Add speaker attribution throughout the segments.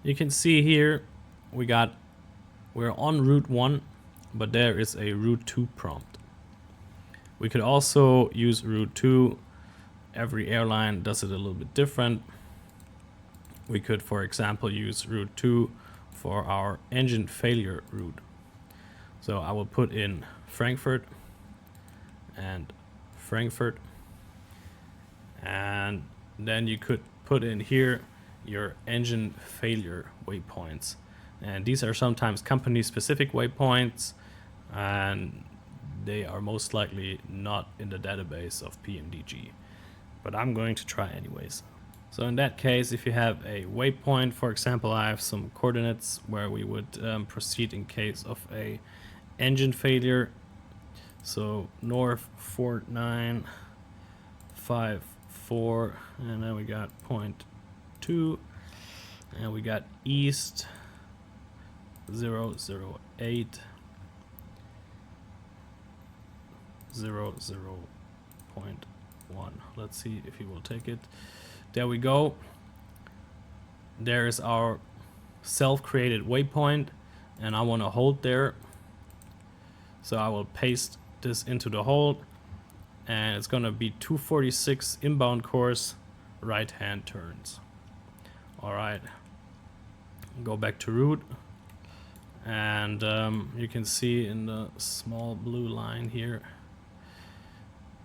Speaker 1: You can see here we're on route 1, but there is a route 2 prompt. We could also use route 2. Every airline does it a little bit different. We could, for example, use route 2 for our engine failure route. So I will put in Frankfurt and Frankfurt, and then you could put in here your engine failure waypoints. And these are sometimes company specific waypoints, and they are most likely not in the database of PMDG, but I'm going to try anyways. So in that case, if you have a waypoint, for example, I have some coordinates where we would proceed in case of a engine failure. So north 4954, and then we got 0.2, and we got east 008 0.1. Let's see if he will take it. There we go. There is our self-created waypoint, and I want to hold there. So I will paste this into the hold, and it's gonna be 246 inbound course, right hand turns. All right, go back to route, and you can see in the small blue line here,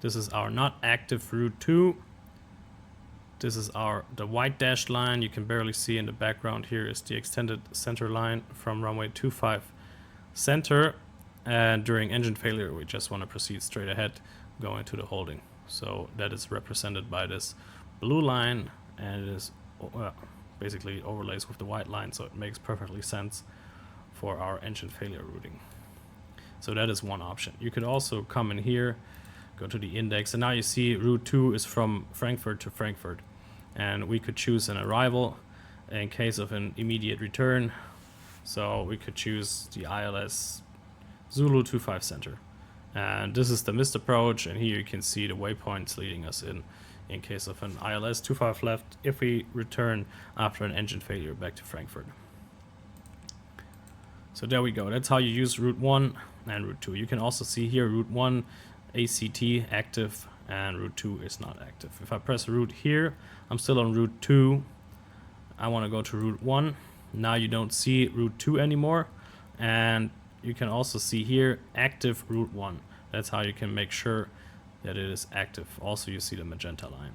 Speaker 1: this is our not active route 2. This is the white dashed line. You can barely see in the background here is the extended center line from runway 25 center. And during engine failure, we just want to proceed straight ahead, go into the holding. So that is represented by this blue line, and it is basically overlays with the white line, so it makes perfectly sense for our engine failure routing. So that is one option. You could also come in here, go to the index, and now you see route 2 is from Frankfurt to Frankfurt. And we could choose an arrival in case of an immediate return. So we could choose the ILS Zulu 25 center. And this is the missed approach, and here you can see the waypoints leading us in case of an ILS 25 left if we return after an engine failure back to Frankfurt. So there we go. That's how you use route 1 and route 2. You can also see here route 1 ACT active and route 2 is not active. If I press route here, I'm still on route 2. I want to go to route 1. Now you don't see route 2 anymore, and you can also see here active route 1. That's how you can make sure that it is active. Also, you see the magenta line.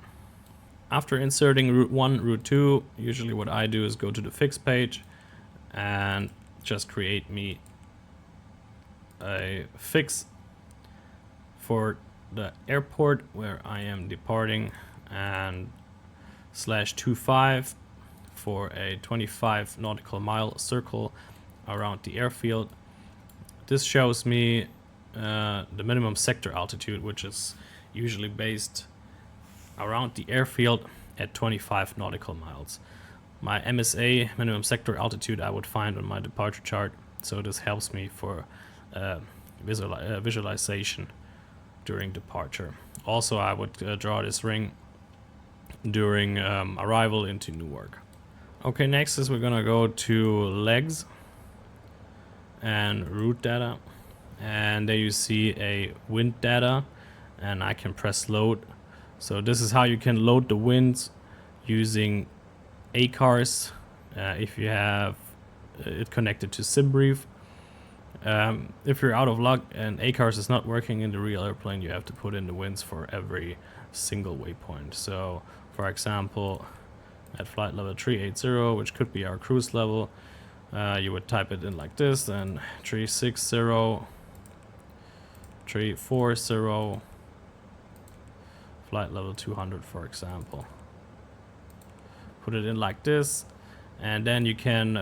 Speaker 1: After inserting route 1, route 2, usually what I do is go to the fix page and just create me a fix for the airport where I am departing, and /25 for a 25 nautical mile circle around the airfield. This shows me the minimum sector altitude, which is usually based around the airfield at 25 nautical miles. My MSA, minimum sector altitude, I would find on my departure chart, so this helps me for visualization during departure. Also, I would draw this ring during arrival into Newark. Okay, next is we're gonna go to legs and route data, and there you see a wind data, and I can press load. So this is how you can load the winds using ACARS if you have it connected to SimBrief. If you're out of luck and ACARS is not working in the real airplane, you have to put in the winds for every single waypoint. So for example, at flight level 380, which could be our cruise level, you would type it in like this, and 360, 340, flight level 200, for example. Put it in like this, and then you can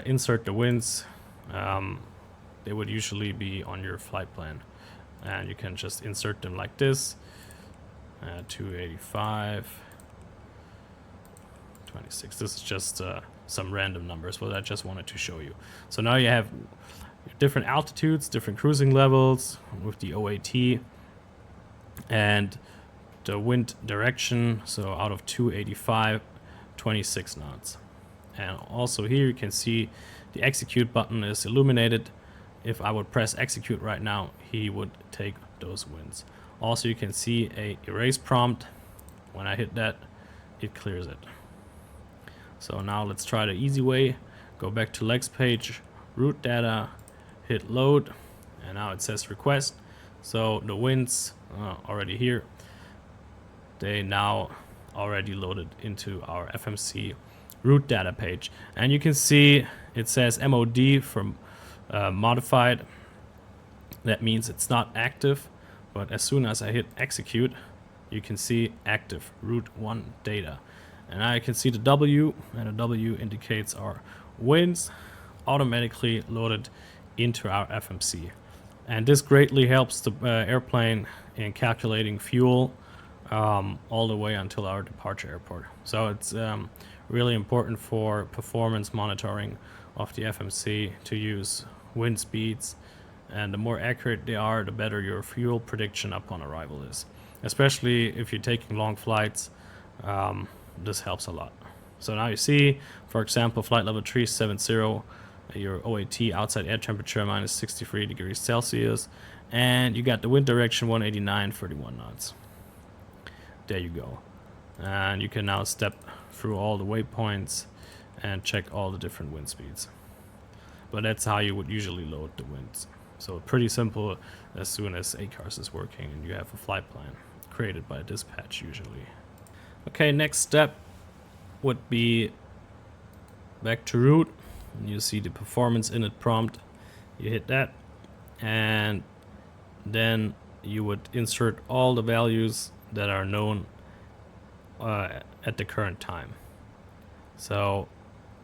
Speaker 1: insert the winds. They would usually be on your flight plan, and you can just insert them like this. 285, 26. This is just some random numbers, but I just wanted to show you. So now you have different altitudes, different cruising levels with the OAT, and the wind direction. So out of 285 26 knots. And also here you can see the execute button is illuminated. If I would press execute right now, he would take those winds. Also, you can see a erase prompt. When I hit that, it clears it. So now let's try the easy way. Go back to legs page, route data, hit load, and now it says request. So the winds already here, they now already loaded into our FMC route data page. And you can see it says MOD from modified. That means it's not active, but as soon as I hit execute, you can see active route 1 data. And I can see the W, and the W indicates our winds automatically loaded into our FMC. And this greatly helps the airplane in calculating fuel all the way until our departure airport. So it's really important for performance monitoring of the FMC to use wind speeds, and the more accurate they are, the better your fuel prediction upon arrival is. Especially if you're taking long flights, this helps a lot. So now you see, for example, flight level 370, your OAT outside air temperature minus 63 degrees Celsius, and you got the wind direction 189, 31 knots. There you go. And you can now step through all the waypoints and check all the different wind speeds. But that's how you would usually load the winds. So pretty simple as soon as ACARS is working and you have a flight plan created by dispatch usually. Okay, next step would be back to route. And you see the performance init prompt. You hit that, and then you would insert all the values that are known at the current time. So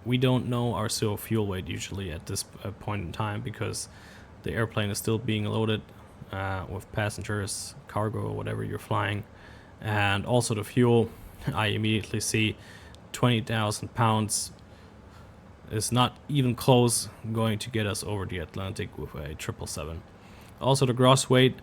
Speaker 1: we don't know our zero fuel weight usually at this point in time, because the airplane is still being loaded with passengers, cargo, or whatever you're flying. And also the fuel, I immediately see 20,000 pounds is not even close going to get us over the Atlantic with a 777. Also the gross weight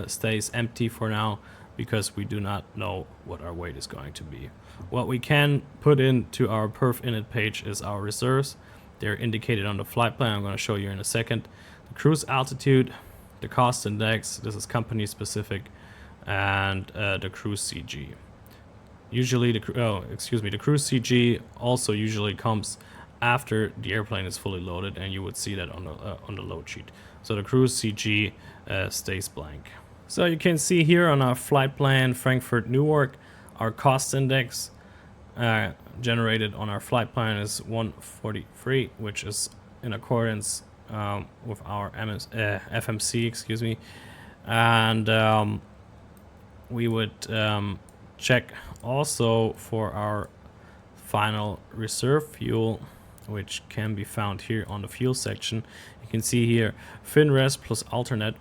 Speaker 1: stays empty for now, because we do not know what our weight is going to be. What we can put into our perf init page is our reserves. They're indicated on the flight plan. I'm going to show you in a second. The cruise altitude, the cost index, this is company specific, and the cruise CG. Usually the cruise CG also usually comes after the airplane is fully loaded, and you would see that on the load sheet. So the cruise CG stays blank. So you can see here on our flight plan Frankfurt Newark, our cost index generated on our flight plan is 143, which is in accordance with our FMC, and we would check also for our final reserve fuel, which can be found here on the fuel section. You can see here FinRes plus alternate,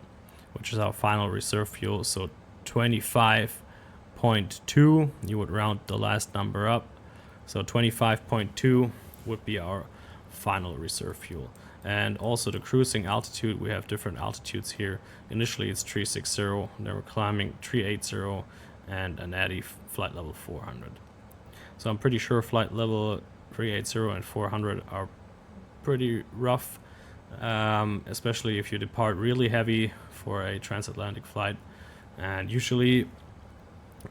Speaker 1: which is our final reserve fuel, so 25.2. You would round the last number up, so 25.2 would be our final reserve fuel. And also the cruising altitude, we have different altitudes here. Initially it's 360, then we're climbing 380, and an ADI flight level 400. So I'm pretty sure flight level 380 and 400 are pretty rough, especially if you depart really heavy for a transatlantic flight. And usually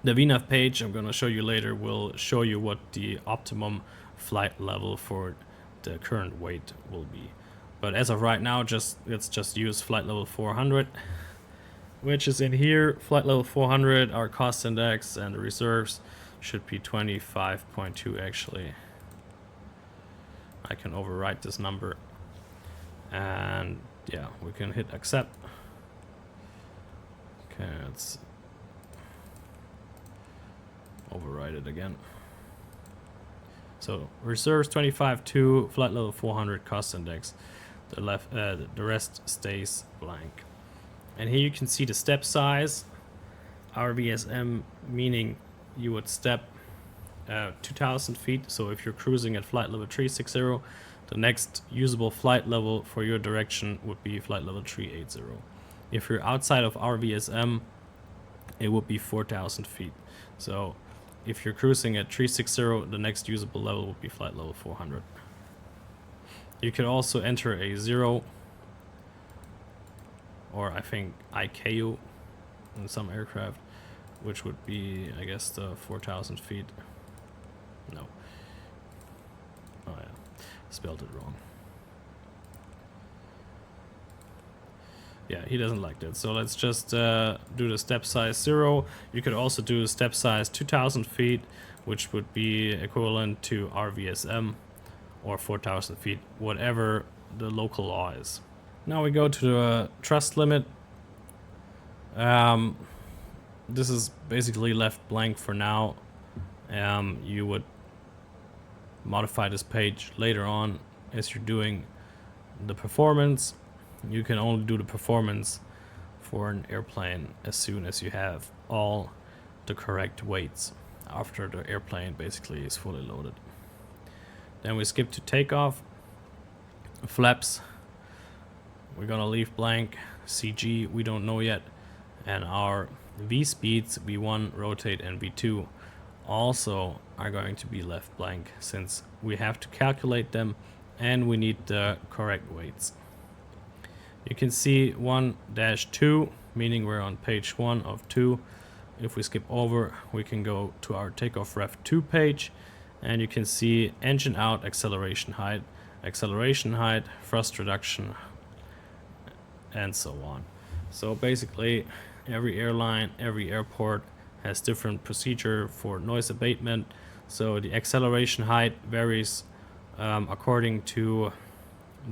Speaker 1: the VNAV page I'm going to show you later will show you what the optimum flight level for the current weight will be. But as of right now, let's just use flight level 400, which is in here. Flight level 400, our cost index, and the reserves should be 25.2 actually. I can overwrite this number, and yeah, we can hit accept. Okay, let's overwrite it again. So reserves 25.2, flight level 400, cost index. The rest stays blank. And here you can see the step size. RVSM, meaning you would step 2,000 feet. So if you're cruising at flight level 360, the next usable flight level for your direction would be flight level 380. If you're outside of RVSM, it would be 4,000 feet. So if you're cruising at 360, the next usable level would be flight level 400. You could also enter a 0, or I think IKU in some aircraft, which would be, I guess, the 4,000 feet. No. Oh yeah, spelled it wrong. Yeah, he doesn't like that. So let's just do the step size 0. You could also do the step size 2,000 feet, which would be equivalent to RVSM, or 4,000 feet, whatever the local law is. Now we go to the thrust limit. This is basically left blank for now. You would modify this page later on as you're doing the performance. You can only do the performance for an airplane as soon as you have all the correct weights after the airplane basically is fully loaded. Then we skip to takeoff. Flaps, we're gonna leave blank. CG, we don't know yet. And our V speeds, V1, rotate, and V2 also are going to be left blank, since we have to calculate them and we need the correct weights. You can see 1-2, meaning we're on page 1 of 2. If we skip over, we can go to our takeoff ref 2 page, and you can see engine out, acceleration height, thrust reduction, and so on. So basically, every airline, every airport has different procedure for noise abatement. So the acceleration height varies according to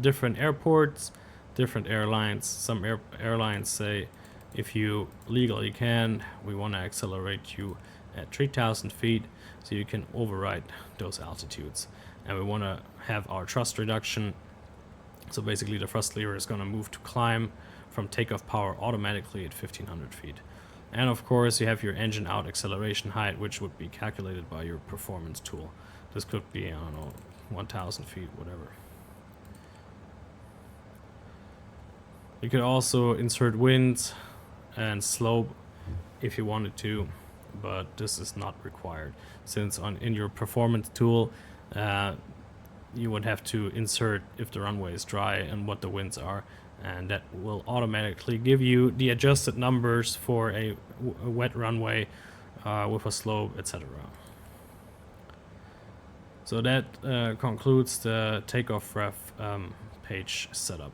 Speaker 1: different airports, different airlines. Some airlines say, if you legally can, we want to accelerate you at 3,000 feet, so you can override those altitudes. And we want to have our thrust reduction. So basically the thrust lever is going to move to climb from takeoff power automatically at 1,500 feet. And of course you have your engine out acceleration height, which would be calculated by your performance tool. This could be, I don't know, 1,000 feet, whatever. You could also insert wind and slope if you wanted to, but this is not required, since in your performance tool you would have to insert if the runway is dry and what the winds are, and that will automatically give you the adjusted numbers for a wet runway with a slope, etc. So that concludes the takeoff ref page setup.